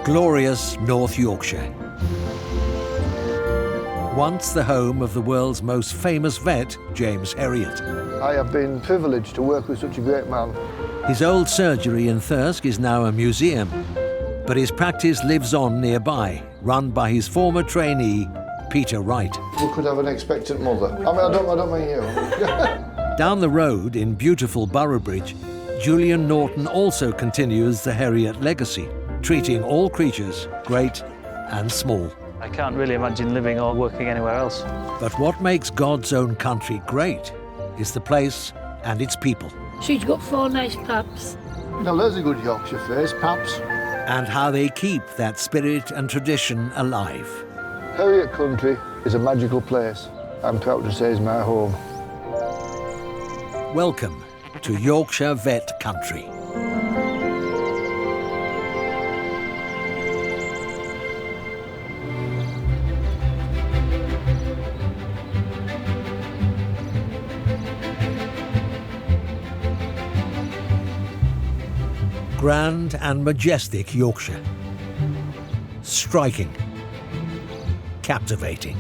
glorious North Yorkshire. Once the home of the world's most famous vet, James Herriot. I have been privileged to work with such a great man. His old surgery in Thirsk is now a museum, but his practice lives on nearby, run by his former trainee, Peter Wright. We could have an expectant mother. I don't mean you. Down the road in beautiful Boroughbridge, Julian Norton also continues the Herriot legacy, treating all creatures, great and small. I can't really imagine living or working anywhere else. But what makes God's own country great is the place and its people. She's got 4 nice pups. Now there's a good Yorkshire face, Paps. And how they keep that spirit and tradition alive. Herriot country is a magical place. I'm proud to say it's my home. Welcome to Yorkshire Vet country. Grand and majestic Yorkshire. Striking. Captivating.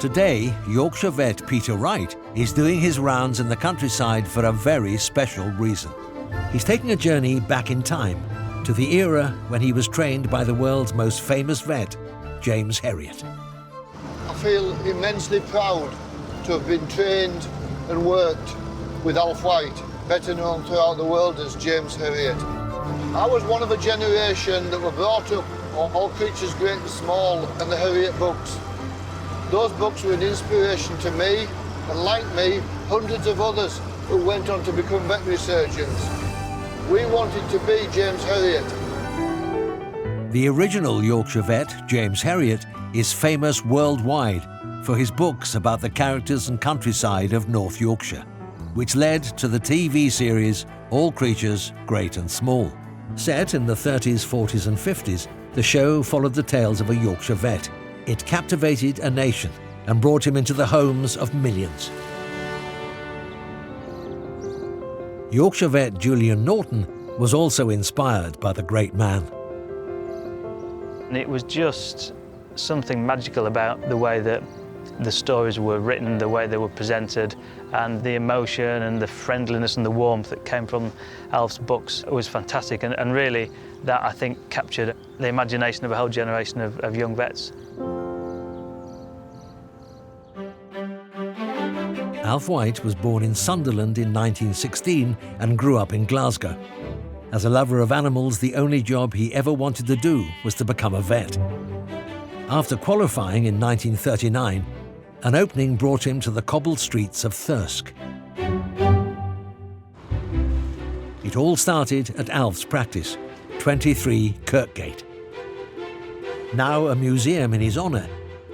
Today, Yorkshire vet Peter Wright is doing his rounds in the countryside for a very special reason. He's taking a journey back in time to the era when he was trained by the world's most famous vet, James Herriot. I feel immensely proud to have been trained and worked with Alf Wight, better known throughout the world as James Herriot. I was one of a generation that were brought up on All Creatures Great and Small and the Herriot books. Those books were an inspiration to me, and like me, hundreds of others who went on to become veterinary surgeons. We wanted to be James Herriot. The original Yorkshire vet, James Herriot, is famous worldwide for his books about the characters and countryside of North Yorkshire, which led to the TV series All Creatures Great and Small. Set in the 30s, 40s and 50s, the show followed the tales of a Yorkshire vet. It captivated a nation and brought him into the homes of millions. Yorkshire vet Julian Norton was also inspired by the great man. It was just something magical about the way that the stories were written, the way they were presented, and the emotion and the friendliness and the warmth that came from Alf's books was fantastic. And really, that, I think, captured the imagination of a whole generation of young vets. Alf Wight was born in Sunderland in 1916 and grew up in Glasgow. As a lover of animals, the only job he ever wanted to do was to become a vet. After qualifying in 1939, an opening brought him to the cobbled streets of Thirsk. It all started at Alf's practice, 23 Kirkgate. Now a museum in his honour,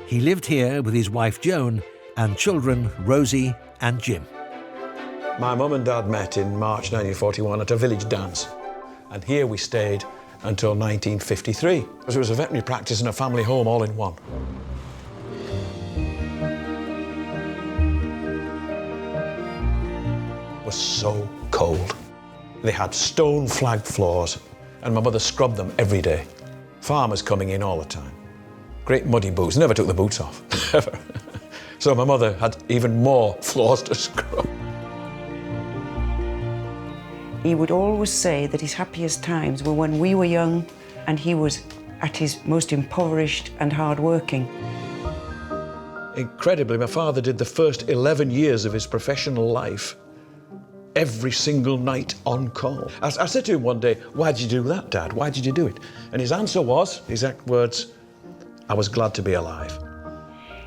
he lived here with his wife Joan and children Rosie and Jim. My mum and dad met in March 1941 at a village dance, and here we stayed until 1953. It was a veterinary practice and a family home all in one. It was so cold. They had stone flagged floors, and my mother scrubbed them every day. Farmers coming in all the time. Great muddy boots, never took the boots off, ever. So my mother had even more floors to scrub. He would always say that his happiest times were when we were young and he was at his most impoverished and hard-working. Incredibly, my father did the first 11 years of his professional life every single night on call. I said to him one day, "Why did you do that, Dad? Why did you do it?" And his answer was, his exact words, "I was glad to be alive."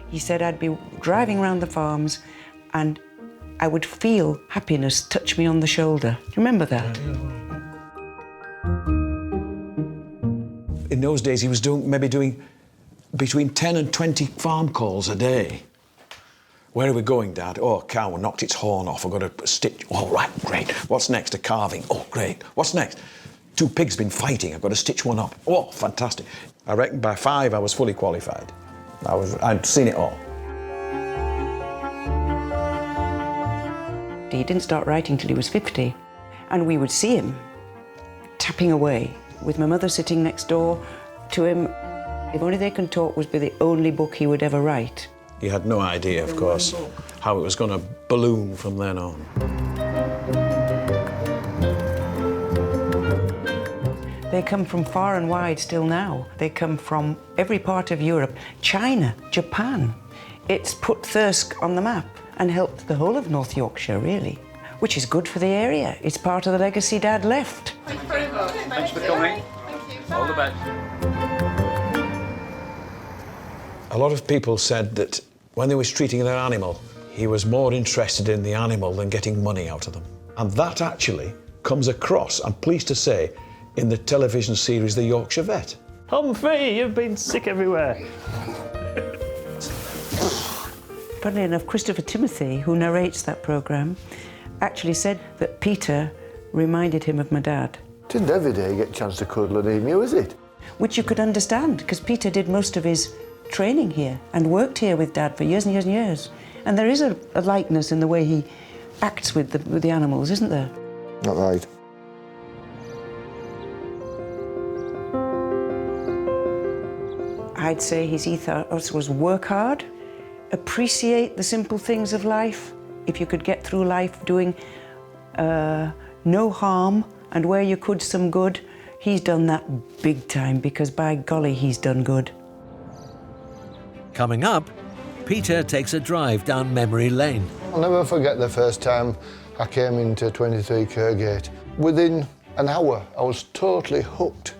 He said I'd be driving around the farms and I would feel happiness touch me on the shoulder. Do you remember that? In those days, he was maybe doing between 10 and 20 farm calls a day. "Where are we going, Dad?" "Oh, a cow knocked its horn off. I've got to stitch." "Oh, right, great. What's next?" "A calving." "Oh, great. What's next?" 2 pigs been fighting, I've got to stitch one up. Oh, fantastic. I reckon by 5 I was fully qualified. I'd seen it all. He didn't start writing till he was 50, and we would see him tapping away with my mother sitting next door to him. If Only They Can Talk was the only book he would ever write. He had no idea, of course, how it was going to balloon from then on. They come from far and wide still now. They come from every part of Europe, China, Japan. It's put Thirsk on the map and helped the whole of North Yorkshire, really, which is good for the area. It's part of the legacy Dad left. Thank you very much. Thanks for coming. Thank you. All the best. A lot of people said that when they was treating their animal, he was more interested in the animal than getting money out of them. And that actually comes across, I'm pleased to say, in the television series The Yorkshire Vet. Humphrey, you've been sick everywhere. Funnily enough, Christopher Timothy, who narrates that programme, actually said that Peter reminded him of my dad. It isn't every day you get a chance to cuddle an emu, is it? Which you could understand, because Peter did most of his training here and worked here with Dad for years and years and years. And there is a likeness in the way he acts with the animals, isn't there? Not right. I'd say his ethos was work hard, appreciate the simple things of life. If you could get through life doing no harm and where you could some good, he's done that big time, because by golly, he's done good. Coming up, Peter takes a drive down memory lane. I'll never forget the first time I came into 23 Kergate. Within an hour, I was totally hooked.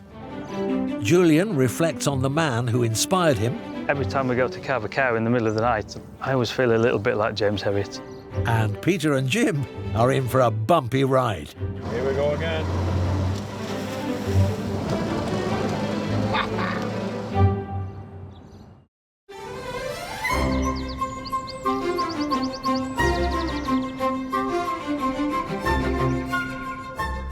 Julian reflects on the man who inspired him. Every time we go to carve a cow in the middle of the night, I always feel a little bit like James Herriot. And Peter and Jim are in for a bumpy ride. Here we go again.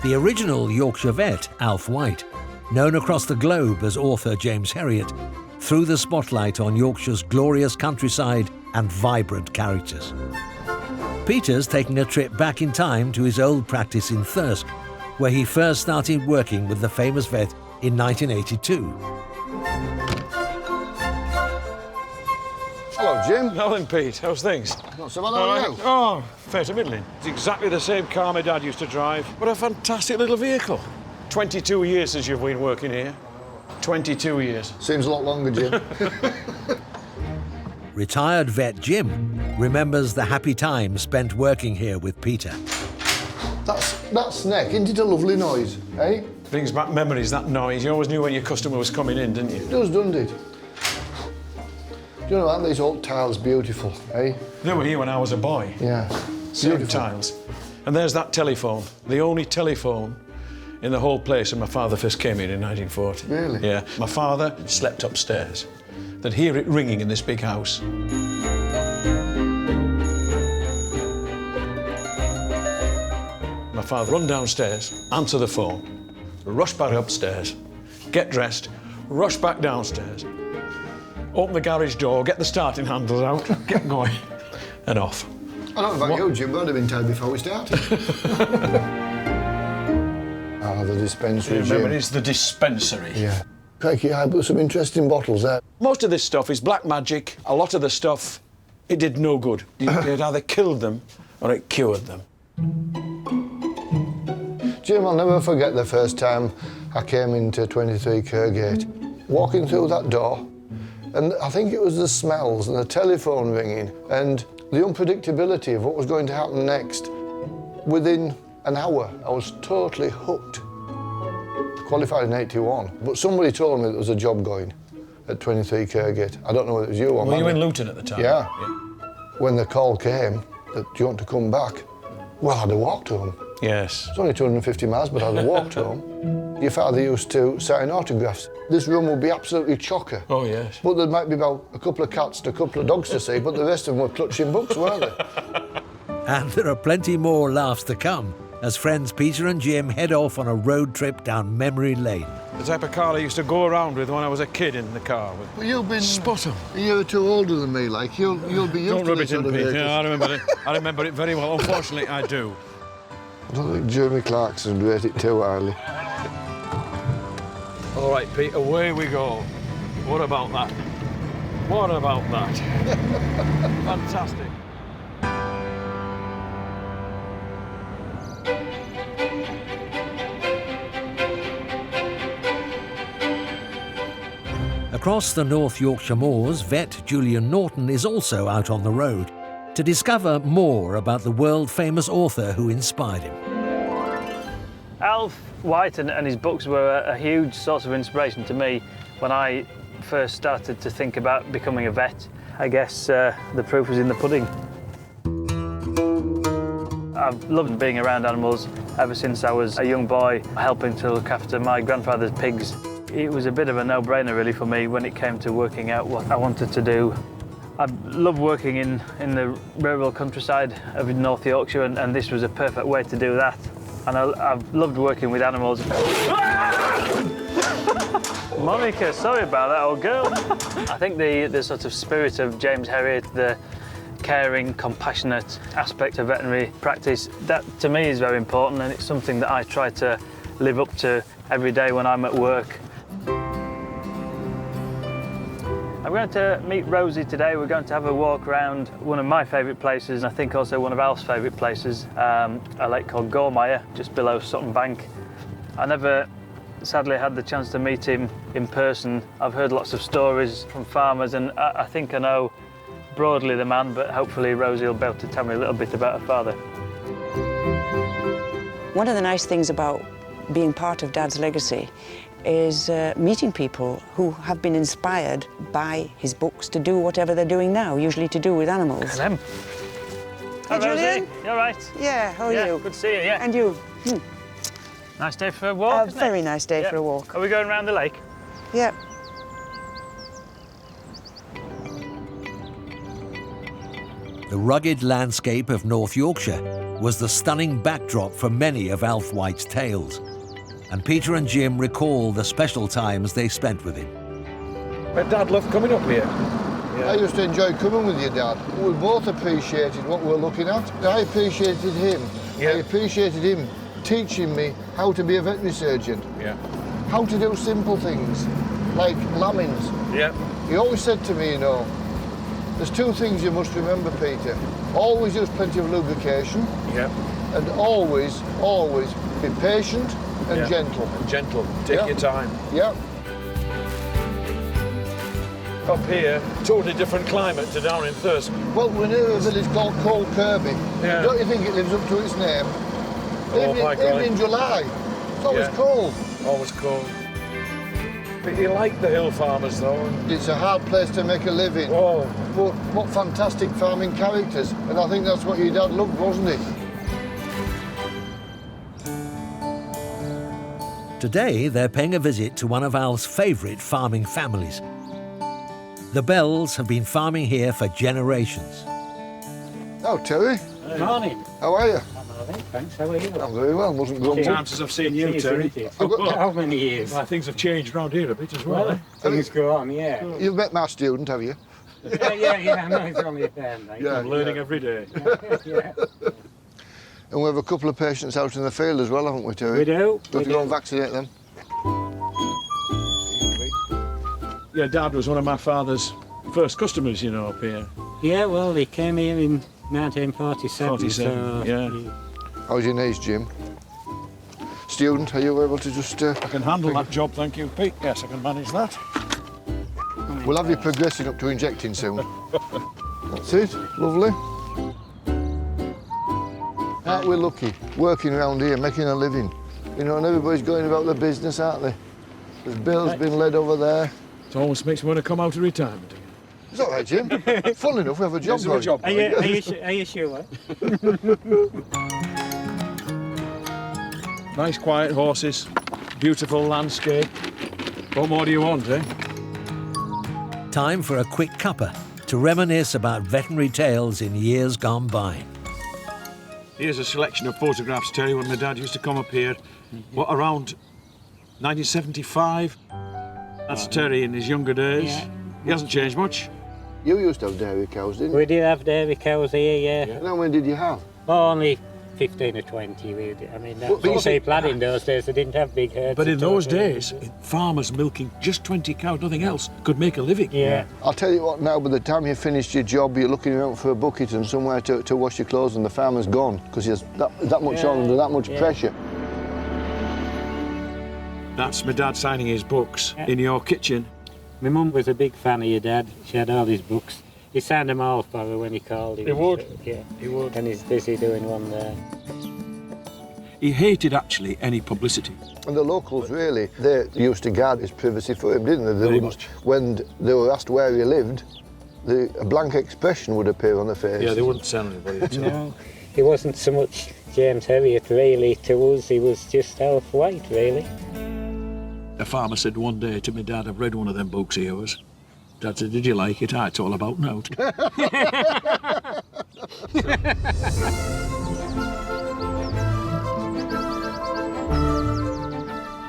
The original Yorkshire vet, Alf Wight, known across the globe as author James Herriot, threw the spotlight on Yorkshire's glorious countryside and vibrant characters. Peter's taking a trip back in time to his old practice in Thirsk, where he first started working with the famous vet in 1982. Hello, Jim. Helen, Pete, how's things? Not so bad, how are you? Oh, fair to middling. It's exactly the same car my dad used to drive. What a fantastic little vehicle. 22 years since you've been working here. 22 years. Seems a lot longer, Jim. Retired vet Jim remembers the happy time spent working here with Peter. That snake, isn't it a lovely noise, eh? Brings back memories, that noise. You always knew when your customer was coming in, didn't you? It does, doesn't it? Do you know, aren't these oak tiles beautiful, eh? They were here when I was a boy. Yeah. Same Beautiful. tiles. And there's that telephone, the only telephone in the whole place when my father first came here in 1940. Really? Yeah. My father slept upstairs. They'd hear it ringing in this big house. My father run downstairs, answer the phone, rush back upstairs, get dressed, rush back downstairs, open the garage door, get the starting handles out, get going, and off. I don't know about you, Jim, but I'd have been tired before we started. The dispensary, Jim. Remember, it's the dispensary. Yeah. Crikey, I put some interesting bottles there. Most of this stuff is black magic. A lot of the stuff, it did no good. It either killed them or it cured them. Jim, I'll never forget the first time I came into 23 Kergate. Walking through that door, and I think it was the smells and the telephone ringing and the unpredictability of what was going to happen next. Within an hour, I was totally hooked. I qualified in 81, but somebody told me there was a job going at 23 Kergate. I don't know whether it was you or Were you Manny. in Luton at the time? Yeah. When the call came that, do you want to come back? Well, I'd have walked home. Yes. It's only 250 miles, but I'd have walked home. Your father used to sign autographs. This room would be absolutely chocker. Oh, yes. But there might be about a couple of cats and a couple of dogs to see, but the rest of them were clutching books, weren't they? And there are plenty more laughs to come as friends Peter and Jim head off on a road trip down memory lane. The type of car I used to go around with when I was a kid in the car. Well, you've been Spot 'em. a year or two older than me, like you'll be used Don't to rub this it in, sort of Pete. vehicles. Yeah, I remember it. I remember it very well. Unfortunately, I do. I don't think Jeremy Clarkson rate it too highly. All right, Pete, away we go. What about that? What about that? Fantastic. Across the North Yorkshire moors, vet Julian Norton is also out on the road to discover more about the world-famous author who inspired him. Alf Wight and his books were a huge source of inspiration to me when I first started to think about becoming a vet. I guess the proof was in the pudding. I've loved being around animals ever since I was a young boy, helping to look after my grandfather's pigs. It was a bit of a no-brainer really for me when it came to working out what I wanted to do. I love working in the rural countryside of North Yorkshire, and this was a perfect way to do that. And I've loved working with animals. Monica, sorry about that, old girl. I think the sort of spirit of James Herriot, the caring, compassionate aspect of veterinary practice, that to me is very important, and it's something that I try to live up to every day when I'm at work. I'm going to meet Rosie today. We're going to have a walk around one of my favourite places, and I think also one of Alf's favourite places, a lake called Gormire, just below Sutton Bank. I never, sadly, had the chance to meet him in person. I've heard lots of stories from farmers, and I think I know broadly the man, but hopefully Rosie will be able to tell me a little bit about her father. One of the nice things about being part of Dad's legacy is meeting people who have been inspired by his books to do whatever they're doing now, usually to do with animals. Hi, Hey, Rosie. Julian. You all right? Yeah, how are Yeah, you? good to see you, yeah. And you? Nice day for a walk, isn't it? Very nice day Yeah. for a walk. Are we going around the lake? Yeah. The rugged landscape of North Yorkshire was the stunning backdrop for many of Alf Wight's tales, and Peter and Jim recall the special times they spent with him. My dad loved coming up here. I used to enjoy coming with your dad. We both appreciated what we were looking at. I appreciated him. Yeah. I appreciated him teaching me how to be a veterinary surgeon, Yeah. how to do simple things, like lambings. Yeah. He always said to me, you know, there's two things you must remember, Peter. Always use plenty of lubrication, Yeah. and always, always be patient and Yeah. gentle. And gentle. Take Yeah. your time. Yeah. Up here, totally different climate to down in Thirsk. Well, we're near a village called Cold Kirby. Yeah. Don't you think it lives up to its name? Oh, my God. Even in July, it's always Yeah. cold. Always cold. But you like the hill farmers, though. It's a hard place to make a living. Oh, But what fantastic farming characters. And I think that's what your dad loved, wasn't it? Today, they're paying a visit to one of Alf's favourite farming families. The Bells have been farming here for generations. Oh, Terry, Morning. how are you? I'm all right, thanks. How are you? I'm very well, mustn't grumble. chances I've seen you, Terry. How many years? Well, things have changed around here a bit as well. Well, things go on, yeah. You've met my student, have you? yeah, I know it's only a fair mate. Yeah. I'm learning every day. Yeah. And we have a couple of patients out in the field as well, haven't we, Terry? We do. We have to go and vaccinate them. Yeah, Dad was one of my father's first customers, you know, up here. Yeah, well, he came here in 1947. 47, so yeah. How's your knees, Jim? Student, are you able to just... I can handle that job, thank you, Pete. Yes, I can manage that. We'll have you progressing up to injecting soon. That's it, lovely. Aren't we lucky, working around here, making a living? You know, and everybody's going about their business, aren't they? There's bills being led over there. It almost makes me want to come out of retirement. It's all right, Jim. Funnily enough, we have a job Is there a going. job? Are you sure? Nice quiet horses, beautiful landscape. What more do you want, eh? Time for a quick cuppa to reminisce about veterinary tales in years gone by. Here's a selection of photographs, Terry, when my dad used to come up here. What, around 1975? That's Terry in his younger days. Yeah. He hasn't changed much. You used to have dairy cows, didn't you? We did have dairy cows here, yeah. And how many did you have? Oh, only 15 or 20, really. I mean, that's But you what see- people had in those days. They didn't have big herds. But in at all, those really. days, farmers milking just 20 cows, nothing else, could make a living. Yeah. I'll tell you what now, by the time you finished your job, you're looking around for a bucket and somewhere to wash your clothes and the farmer's gone because there's that much on under that much pressure. That's my dad signing his books in your kitchen. My mum was a big fan of your dad. She had all his books. He signed them all for her when he called. He would. Yeah. He would. And he's busy doing one there. He hated, actually, any publicity. And the locals, really, they used to guard his privacy for him, didn't they? Very much. When they were asked where he lived, a blank expression would appear on their face. Yeah, they wouldn't tell anybody at all. No, he wasn't so much James Herriot, really, to us. He was just Alf Wight, really. A farmer said one day to my dad, I've read one of them books of yours. Dad said, did you like it? Ah, it's all about now.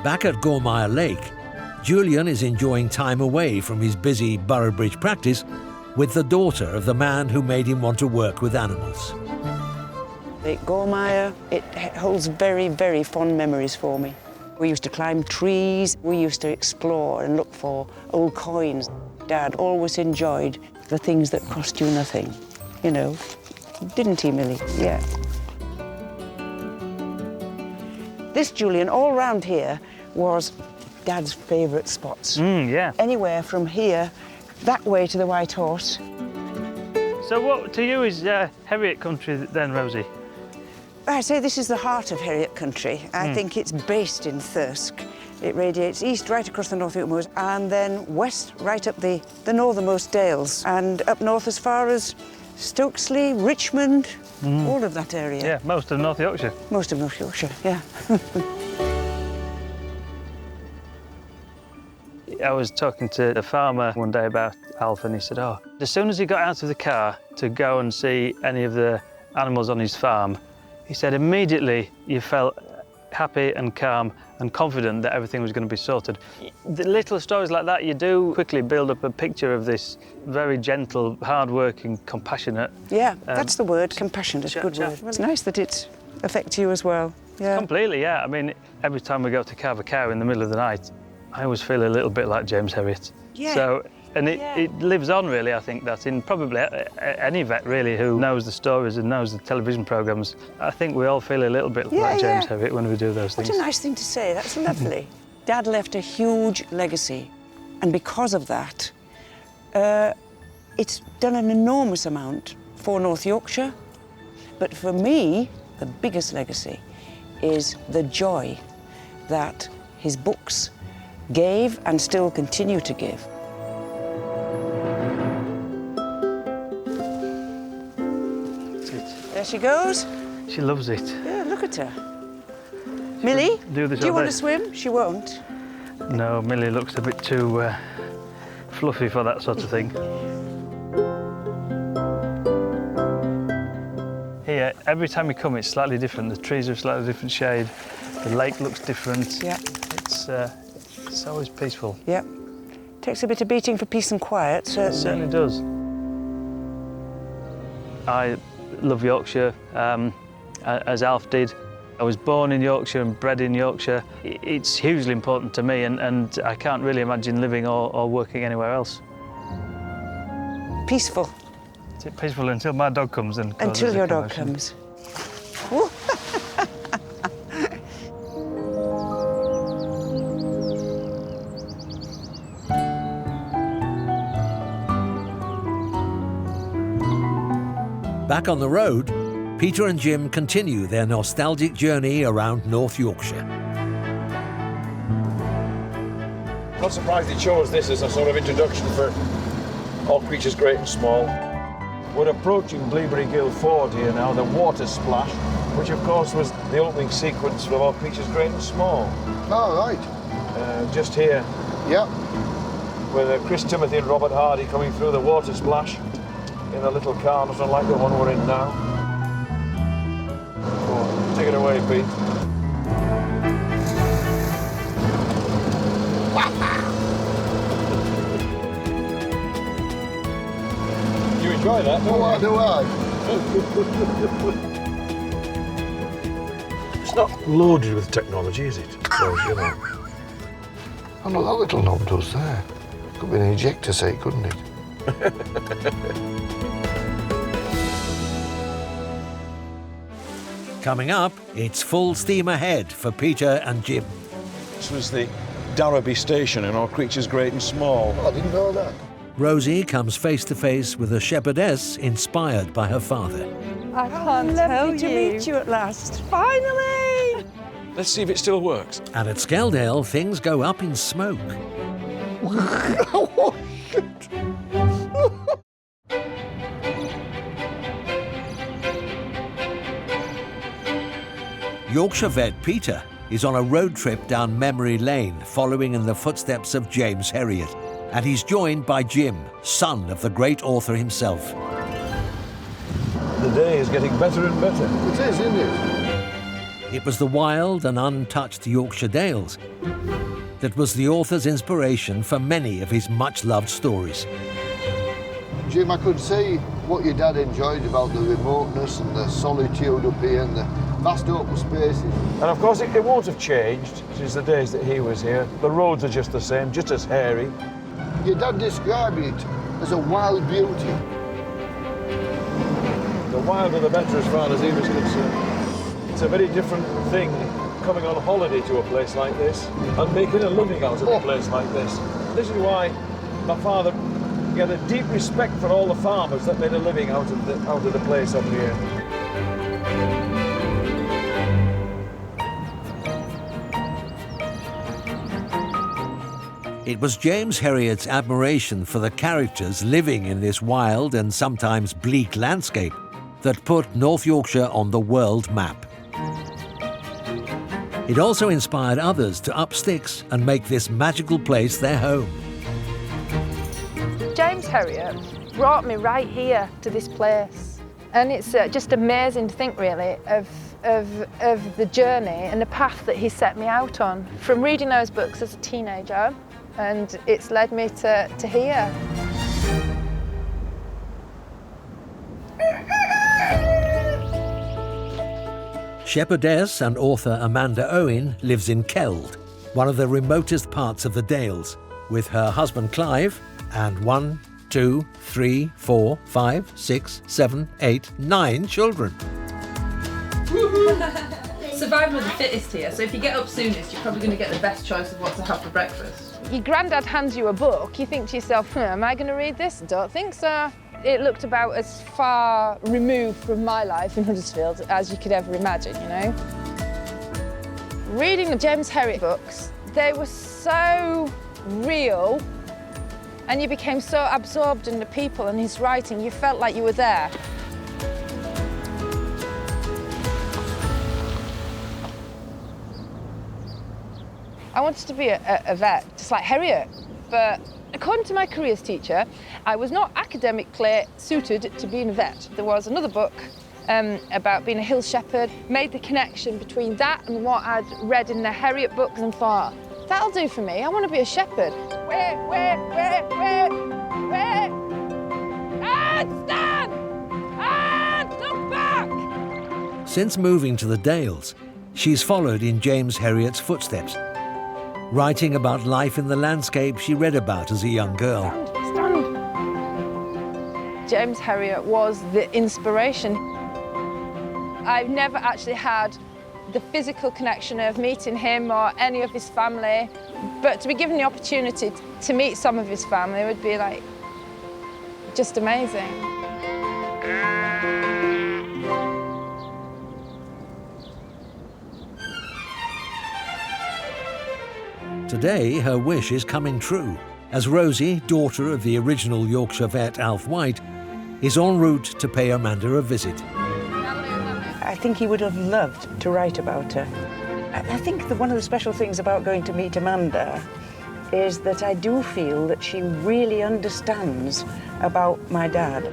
Back at Gormire Lake, Julian is enjoying time away from his busy Boroughbridge practice with the daughter of the man who made him want to work with animals. Lake Gormire, it holds very, very fond memories for me. We used to climb trees, we used to explore and look for old coins. Dad always enjoyed the things that cost you nothing, you know. Didn't he, Millie? Yeah. This, Julian, all round here was Dad's favourite spots. Yeah. Anywhere from here, that way to the White Horse. So what to you is Herriot country then, Rosie? I say this is the heart of Herriot country. I think it's based in Thirsk. It radiates east right across the North York Moors and then west right up the northernmost dales and up north as far as Stokesley, Richmond, all of that area. Yeah, most of North Yorkshire. Most of North Yorkshire, yeah. I was talking to a farmer one day about Alf and he said, oh, as soon as he got out of the car to go and see any of the animals on his farm, he said immediately you felt happy and calm and confident that everything was going to be sorted. The little stories like that, you do quickly build up a picture of this very gentle, hard-working, compassionate... Yeah, that's the word, compassion is a good chap. word. It's nice that it affects you as well. Yeah. Completely, yeah. I mean, every time we go to carve a cow in the middle of the night, I always feel a little bit like James Herriot. Yeah. So, and it lives on, really, I think, that in probably any vet, really, who knows the stories and knows the television programmes, I think we all feel a little bit like James Herriot when we do those things. What a nice thing to say. That's lovely. Dad left a huge legacy, and because of that, it's done an enormous amount for North Yorkshire. But for me, the biggest legacy is the joy that his books gave and still continue to give. There she goes. She loves it. Yeah, look at her. Millie, do this you all want day. to swim? She won't. No, Millie looks a bit too fluffy for that sort of thing. Here, every time you come, it's slightly different. The trees are a slightly different shade. The lake looks different. Yeah. It's always peaceful. Yeah. Takes a bit of beating for peace and quiet, It certainly. certainly does. I love Yorkshire, as Alf did. I was born in Yorkshire and bred in Yorkshire. It's hugely important to me, and I can't really imagine living or working anywhere else. Peaceful. It's peaceful until my dog comes and causes Until a your dog commotion. comes. Woo. Back on the road, Peter and Jim continue their nostalgic journey around North Yorkshire. Not surprised he chose this as a sort of introduction for all creatures great and small. We're approaching Bleaberry Gill Ford here now, the water splash, which of course was the opening sequence for all creatures great and small. Oh, right. Just here, Yeah. with Chris Timothy and Robert Hardy coming through the water splash in a little car, not unlike the one we're in now. it away, Pete. You enjoy that, don't you? Do I? It's not loaded with technology, is it? So, you know. I know that little knob does there. Could be an ejector seat, couldn't it? Coming up, it's full steam ahead for Peter and Jim. This was the Darrowby station in All Creatures Great and Small. I didn't know that. Rosie comes face to face with a shepherdess inspired by her father. I can't tell Lovely to meet you at last. Finally! Let's see if it still works. And at Skeldale, things go up in smoke. Oh, shit. Yorkshire vet Peter is on a road trip down memory lane, following in the footsteps of James Herriot. And he's joined by Jim, son of the great author himself. The day is getting better and better. It is, isn't it? It was the wild and untouched Yorkshire Dales that was the author's inspiration for many of his much-loved stories. Jim, I could see what your dad enjoyed about the remoteness and the solitude up here and the vast open spaces. And of course, it won't have changed since the days that he was here. The roads are just the same, just as hairy. Your dad described it as a wild beauty. The wilder the better as far as he was concerned. It's a very different thing coming on holiday to a place like this and making a living out of a place like this. This is why my father had a deep respect for all the farmers that made a living out of the place up here. It was James Herriot's admiration for the characters living in this wild and sometimes bleak landscape that put North Yorkshire on the world map. It also inspired others to up sticks and make this magical place their home. James Herriot brought me right here to this place. And it's just amazing to think, really, of the journey and the path that he set me out on. From reading those books as a teenager, and it's led me to here. Shepherdess and author Amanda Owen lives in Keld, one of the remotest parts of the Dales, with her husband Clive and 1, 2, 3, 4, 5, 6, 7, 8, 9 children. Survival of the fittest here, so if you get up soonest, you're probably going to get the best choice of what to have for breakfast. Your granddad hands you a book, you think to yourself, am I going to read this? Don't think so. It looked about as far removed from my life in Huddersfield as you could ever imagine, you know. Reading the James Herriot books, they were so real, and you became so absorbed in the people and his writing, you felt like you were there. I wanted to be a vet, just like Herriot, but according to my careers teacher, I was not academically suited to being a vet. There was another book about being a hill shepherd, made the connection between that and what I'd read in the Herriot books and thought, that'll do for me, I want to be a shepherd. Wait! And stand! And look back! Since moving to the Dales, she's followed in James Herriot's footsteps, writing about life in the landscape she read about as a young girl. Stand. James Herriot was the inspiration. I've never actually had the physical connection of meeting him or any of his family, but to be given the opportunity to meet some of his family would be like just amazing. Today, her wish is coming true, as Rosie, daughter of the original Yorkshire vet Alf Wight, is en route to pay Amanda a visit. I think he would have loved to write about her. I think that one of the special things about going to meet Amanda is that I do feel that she really understands about my dad.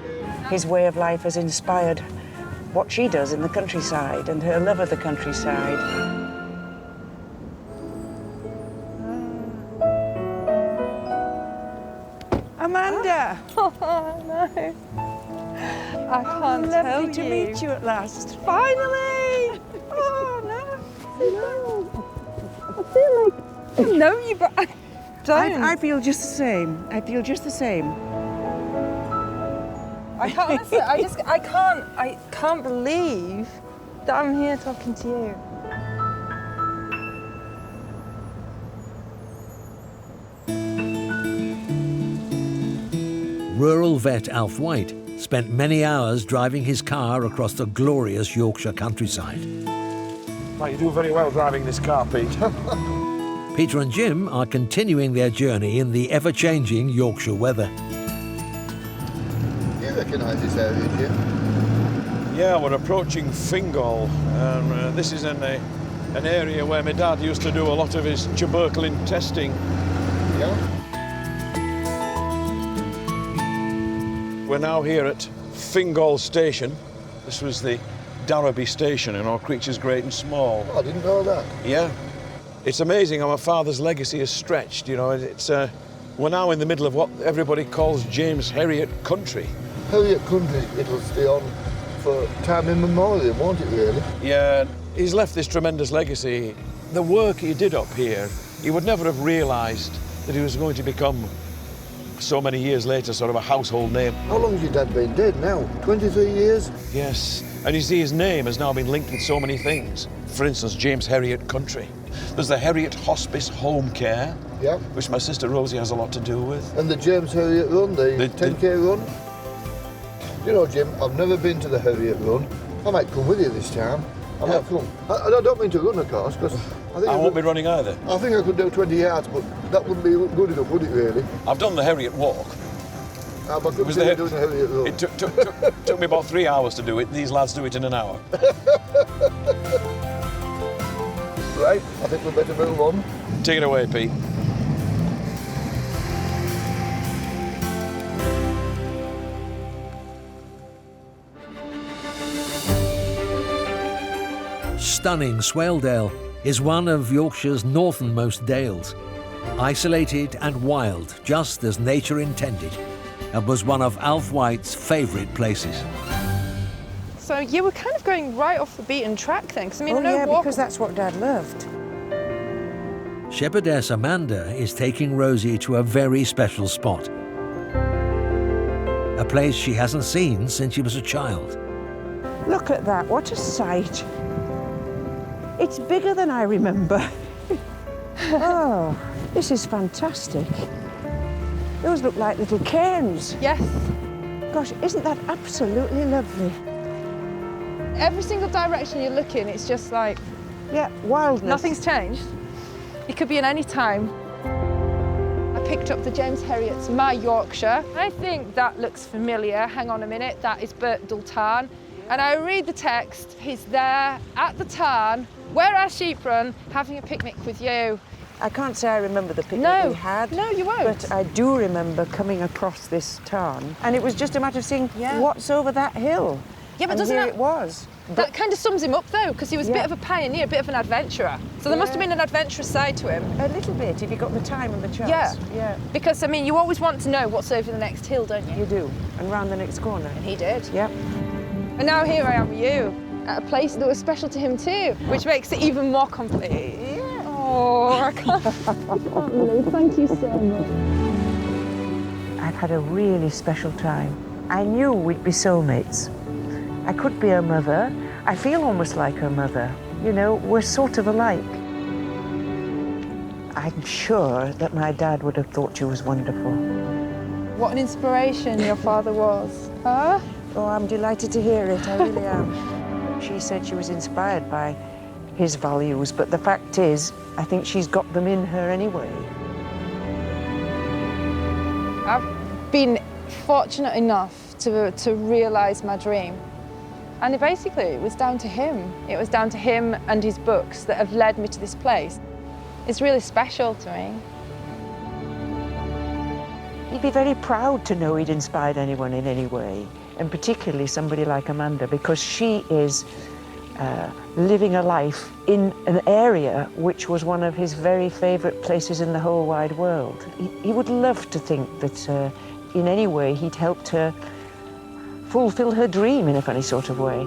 His way of life has inspired what she does in the countryside and her love of the countryside. Amanda! Oh, no. I can't tell Lovely to meet you at last. Finally! Oh, no. I feel like I know you, but I don't. I feel just the same. I feel just the same. I can't, honestly, I can't believe that I'm here talking to you. Rural vet Alf Wight spent many hours driving his car across the glorious Yorkshire countryside. Well, you do very well driving this car, Pete. Peter and Jim are continuing their journey in the ever-changing Yorkshire weather. Do you recognise this area, Jim? Yeah, we're approaching Fingal. This is an area where my dad used to do a lot of his tuberculin testing. Yeah? We're now here at Fingal Station. This was the Darrowby Station, you know, creatures great and small. Oh, I didn't know that. Yeah. It's amazing how my father's legacy has stretched, you know. We're now in the middle of what everybody calls James Herriot country. Herriot country, it'll stay on for time immemorial, won't it, really? Yeah, he's left this tremendous legacy. The work he did up here, he would never have realised that he was going to become, so many years later, sort of a household name. How long has your dad been dead now? 23 years? Yes, and you see his name has now been linked with so many things. For instance, James Herriot country. There's the Herriot Hospice Home Care, Yeah. which my sister Rosie has a lot to do with. And the James Herriot run, the 10K run? You know, Jim, I've never been to the Herriot run. I might come with you this time. I might come. I don't mean to run, of course, because I won't be running either. I think I could do 20 yards, but that wouldn't be good enough, would it, really? I've done the Herriot walk. I couldn't see you doing the Herriot run. It took me about 3 hours to do it. These lads do it in an hour. Right, I think we'd better move on. Take it away, Pete. Stunning Swaledale is one of Yorkshire's northernmost dales, isolated and wild, just as nature intended, and was one of Alf Wight's favourite places. So you were kind of going right off the beaten track then, because I mean, Oh, no yeah, walk. because that's what Dad loved. Shepherdess Amanda is taking Rosie to a very special spot, a place she hasn't seen since she was a child. Look at that, what a sight. It's bigger than I remember. Oh, this is fantastic. Those look like little cairns. Yes. Gosh, isn't that absolutely lovely? Every single direction you look in, it's just like, Yeah, wildness. nothing's changed. It could be in any time. I picked up the James Herriot's My Yorkshire. I think that looks familiar. Hang on a minute, that is Birkdale Tarn. And I read the text, he's there at the tarn, where our sheep run, having a picnic with you. I can't say I remember the picnic No, we had. no, you won't. But I do remember coming across this tarn, and it was just a matter of seeing Yeah. what's over that hill. Yeah, but and doesn't here that- it was. That kind of sums him up though, because he was a Yeah. bit of a pioneer, a bit of an adventurer. So there must have been an adventurous side to him. A little bit, if you got the time and the chance. Yeah. Yeah, Because, I mean, you always want to know what's over the next hill, don't you? you do. And round the next corner. And he did. Yep. And now here I am with you, at a place that was special to him too, which makes it even more complete. Yeah. Oh, I can't believe. Thank you so much. I've had a really special time. I knew we'd be soulmates. I could be her mother. I feel almost like her mother. You know, we're sort of alike. I'm sure that my dad would have thought she was wonderful. What an inspiration your father was. Huh? Oh, I'm delighted to hear it, I really am. She said she was inspired by his values, but the fact is, I think she's got them in her anyway. I've been fortunate enough to realise my dream. And it was down to him. It was down to him and his books that have led me to this place. It's really special to me. He'd be very proud to know he'd inspired anyone in any way. and particularly somebody like Amanda, because she is living a life in an area which was one of his very favourite places in the whole wide world. He would love to think that in any way he'd helped her fulfil her dream in a funny sort of way.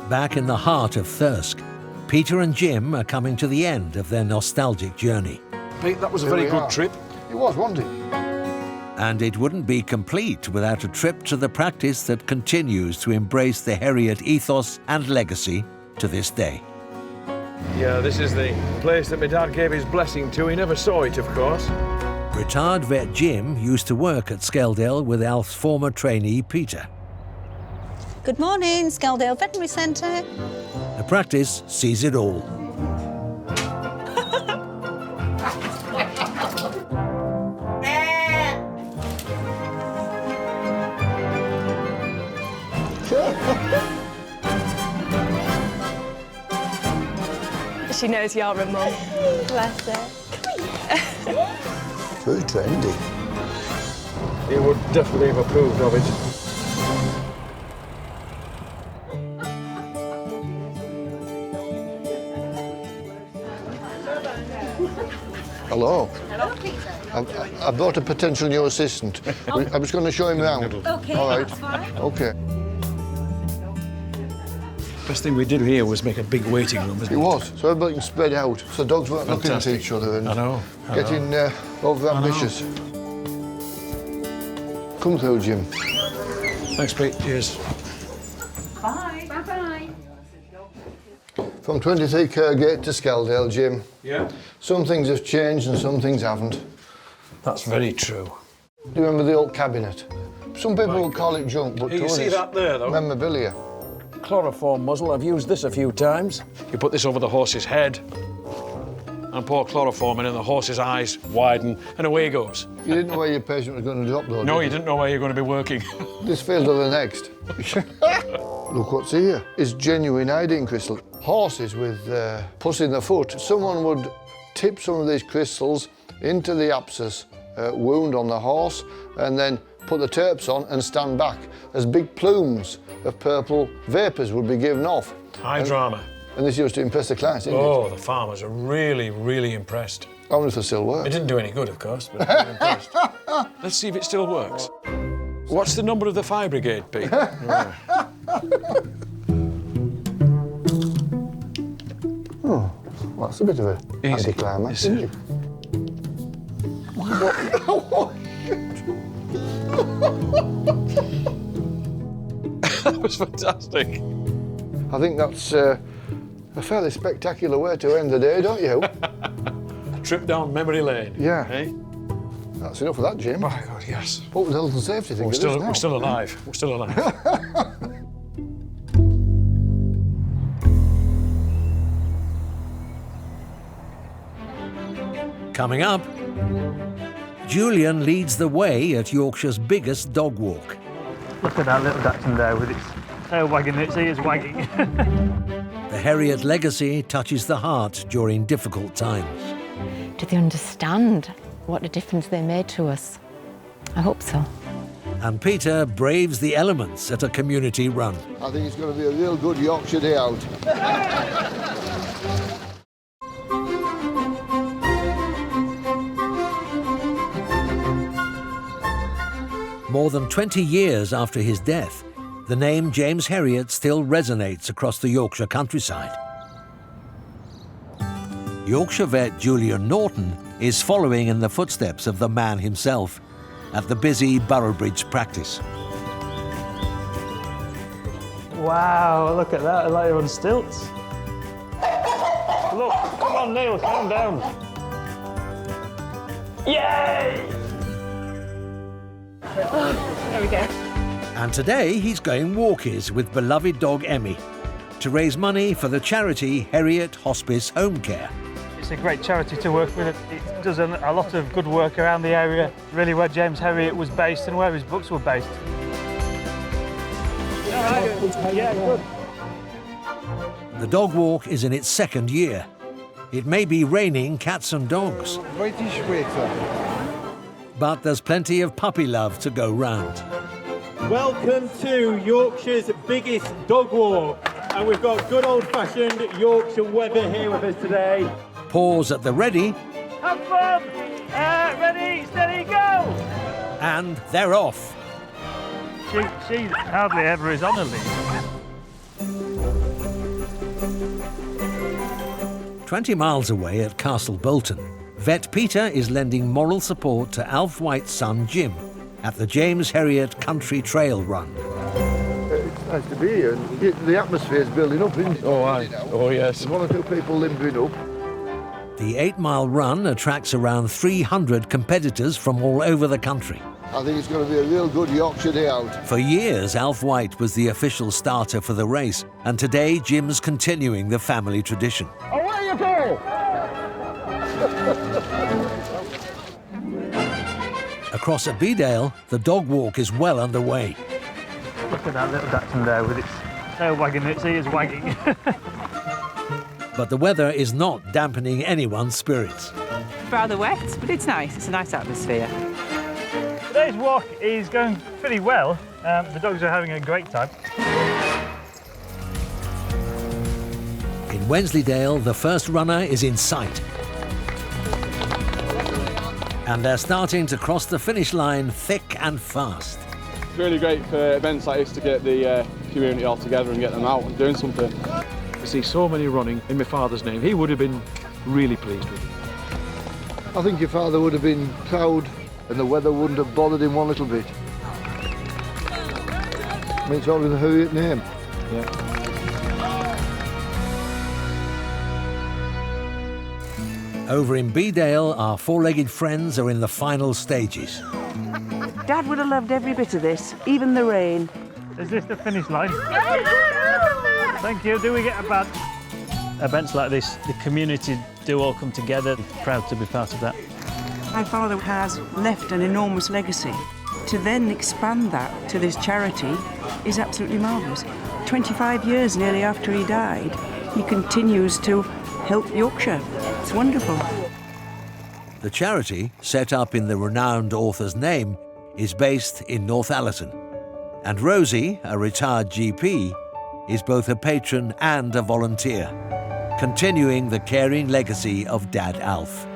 Back in the heart of Thirsk, Peter and Jim are coming to the end of their nostalgic journey. Pete, that was a very good trip. It was, wasn't it? And it wouldn't be complete without a trip to the practice that continues to embrace the Herriot ethos and legacy to this day. Yeah, this is the place that my dad gave his blessing to. He never saw it, of course. Retired vet Jim used to work at Skeldale with Alf's former trainee Peter. Good morning, Skeldale Veterinary Centre. The practice sees it all. She knows you're a mum. Bless her. Very trendy. He would definitely have approved of it. Hello. Hello, Peter. I brought a potential new assistant. I was going to show him around. Okay, all right. that's fine. Okay. Best thing we did here was make a big waiting room, wasn't it? It was, so everybody can spread out, so dogs weren't looking at each other and I know. getting over-ambitious. Come through, Jim. Thanks, Pete. Cheers. Bye. Bye-bye. From 23 Kergate to Skeldale, Jim. Yeah. Some things have changed and some things haven't. That's very true. Do you remember the old cabinet? Some people will call it junk, but You see that there, though? memorabilia. Chloroform muzzle. I've used this a few times. You put this over the horse's head and pour chloroform in, and the horse's eyes widen, and away he goes. You didn't know where your patient was going to drop, though, No, did you didn't know where you're going to be working. This field or the next. Look what's here. It's genuine iodine crystal. Horses with pus in the foot. Someone would tip some of these crystals into the abscess wound on the horse and then put the terps on and stand back as big plumes of purple vapours would be given off. High drama. And this used to impress the clients, didn't Oh, it? the farmers are really, really impressed. I wonder if it still works. It didn't do any good, of course, but they were impressed. Let's see if it still works. What's the number of the fire brigade, Pete? Oh, well, that's a bit of a Easy. anticlimax, Is isn't it? it? That was fantastic. I think that's a fairly spectacular way to end the day, don't you? Trip down memory lane. Yeah. Eh? That's enough of that, Jim. My God, yes. What was the health and safety thing? We're still alive. We're still alive. Coming up, Julian leads the way at Yorkshire's biggest dog walk. Look at that little dachshund there with its tail wagging, its ears wagging. The Herriot legacy touches the heart during difficult times. Do they understand what a difference they made to us? I hope so. And Peter braves the elements at a community run. I think it's going to be a real good Yorkshire day out. More than 20 years after his death, the name James Herriot still resonates across the Yorkshire countryside. Yorkshire vet Julian Norton is following in the footsteps of the man himself at the busy Boroughbridge practice. Wow, look at that, like you're on stilts. Look, come on Neil, calm down. Yay! There we go. And today he's going walkies with beloved dog Emmy to raise money for the charity Herriot Hospice Home Care. It's a great charity to work with. It does a lot of good work around the area, really where James Herriot was based and where his books were based. Yeah, good. The dog walk is in its second year. It may be raining cats and dogs, British waiter. but there's plenty of puppy love to go round. Welcome to Yorkshire's biggest dog walk. And we've got good old-fashioned Yorkshire weather here with us today. Paws at the ready, Have fun! Ready, steady, go! and they're off. She hardly ever is on a lead. 20 miles away at Castle Bolton, Vet Peter is lending moral support to Alf Wight's son Jim at the James Herriot Country Trail Run. It's nice to be here. The atmosphere is building up, isn't it? Oh, aye. Oh, yes. There's one or two people limbering up. The 8-mile run attracts around 300 competitors from all over the country. I think it's going to be a real good Yorkshire day out. For years, Alf Wight was the official starter for the race, and today Jim's continuing the family tradition. Away you go! Across at Bedale, the dog walk is well underway. Look at that little dachshund there with its tail wagging, its ears wagging. But the weather is not dampening anyone's spirits. Rather wet, but it's nice. It's a nice atmosphere. Today's walk is going pretty well. The dogs are having a great time. In Wensleydale, the first runner is in sight. And they're starting to cross the finish line thick and fast. It's really great for events like this to get the community all together and get them out and doing something. To see so many running in my father's name, he would have been really pleased with it. I think your father would have been proud and the weather wouldn't have bothered him one little bit. I mean, it's all in the Herriot name. Yeah. Over in Bedale, our four-legged friends are in the final stages. Dad would have loved every bit of this, even the rain. Is this the finish line? Thank you. Do we get a badge? Events like this, the community do all come together. Proud to be part of that. My father has left an enormous legacy. To then expand that to this charity is absolutely marvellous. 25 years nearly after he died, he continues to help Yorkshire. It's wonderful. The charity, set up in the renowned author's name, is based in Northallerton. And Rosie, a retired GP, is both a patron and a volunteer, continuing the caring legacy of Dad Alf.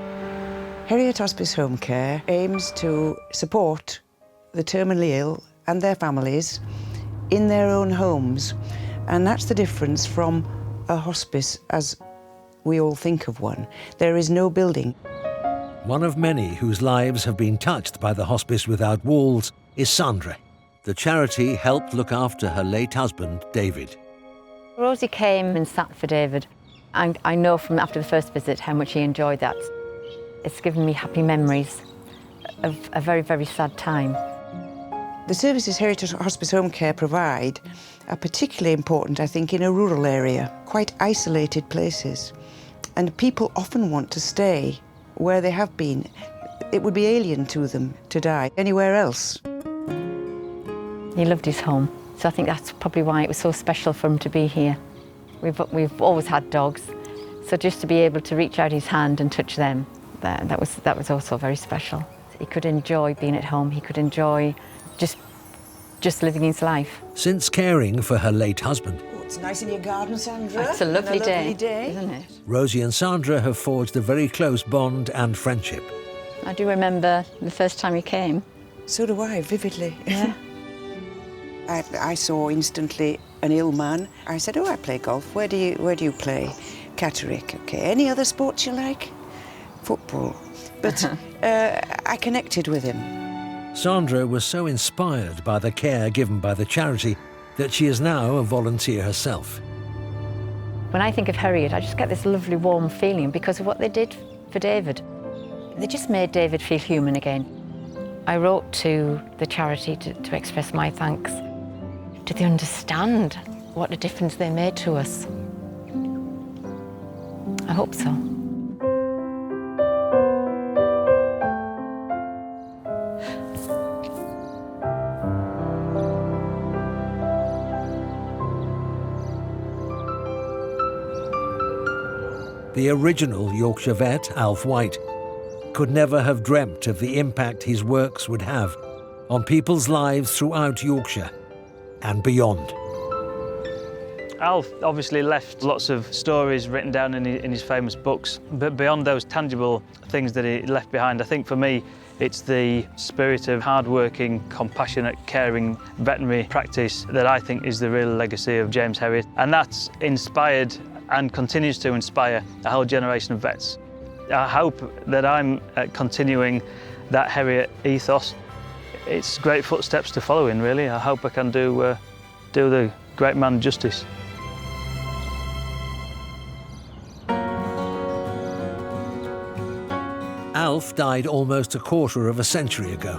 Herriot Hospice Home Care aims to support the terminally ill and their families in their own homes. And that's the difference from a hospice as we all think of one. There is no building. One of many whose lives have been touched by the Hospice Without Walls is Sandra. The charity helped look after her late husband, David. Rosie came and sat for David, and I know from after the first visit how much he enjoyed that. It's given me happy memories of a very, very sad time. The services Herriot Hospice Home Care provide are particularly important, I think, in a rural area, quite isolated places. And people often want to stay where they have been. It would be alien to them to die anywhere else. He loved his home, so I think that's probably why it was so special for him to be here. We've always had dogs, so just to be able to reach out his hand and touch them, that was also very special. He could enjoy being at home. He could enjoy just living his life. Since caring for her late husband, It's nice in your garden, Sandra. It's a lovely day, isn't it? Rosie and Sandra have forged a very close bond and friendship. I do remember the first time he came. So do I, vividly. Yeah. I saw instantly an ill man. I said, "Oh, I play golf. Where do you play?" Catterick. Okay. Any other sports you like? Football. But I connected with him. Sandra was so inspired by the care given by the charity that she is now a volunteer herself. When I think of Herriot, I just get this lovely warm feeling because of what they did for David. They just made David feel human again. I wrote to the charity to express my thanks. Did they understand what a difference they made to us? I hope so. the original Yorkshire vet, Alf Wight, could never have dreamt of the impact his works would have on people's lives throughout Yorkshire and beyond. Alf obviously left lots of stories written down in his famous books, but beyond those tangible things that he left behind, I think for me it's the spirit of hard-working, compassionate, caring veterinary practice that I think is the real legacy of James Herriot, and that's inspired and continues to inspire a whole generation of vets. I hope that I'm continuing that Herriot ethos. It's great footsteps to follow in, really. I hope I can do the great man justice. Alf died almost a quarter of a century ago.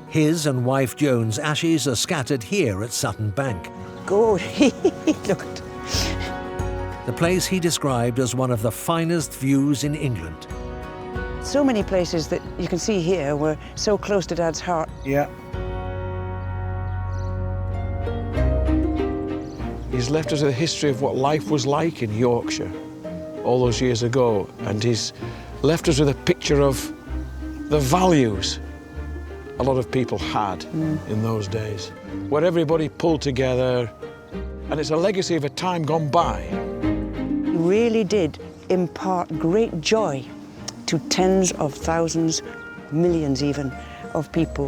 His and wife Joan's ashes are scattered here at Sutton Bank. Good. Look at the place he described as one of the finest views in England. so many places that you can see here were so close to Dad's heart. Yeah. He's left us a history of what life was like in Yorkshire all those years ago, and he's left us with a picture of the values a lot of people had in those days, where everybody pulled together, and it's a legacy of a time gone by. He really did impart great joy to tens of thousands, millions even, of people.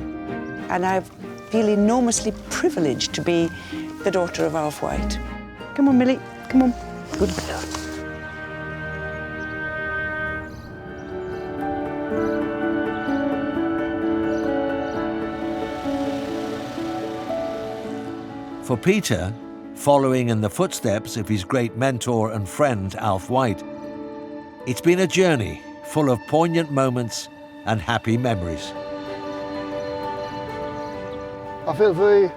And I feel enormously privileged to be the daughter of Alf Wight. Come on, Millie, come on. Good girl. For Peter, following in the footsteps of his great mentor and friend Alf Wight, it's been a journey full of poignant moments and happy memories. I feel very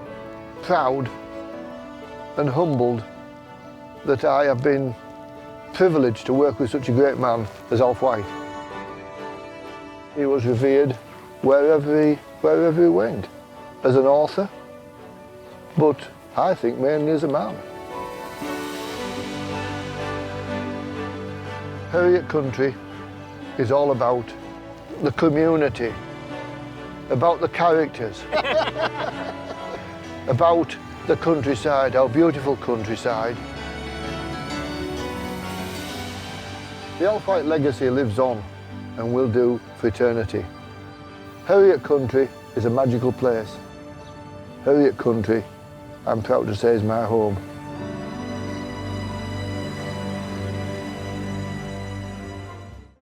proud and humbled that I have been privileged to work with such a great man as Alf Wight. He was revered wherever he went, as an author, but I think mainly as a man. Herriot Country is all about the community, about the characters, about the countryside, our beautiful countryside. The Alf Wight legacy lives on and will do for eternity. Herriot Country is a magical place. Herriot Country, I'm proud to say, is my home.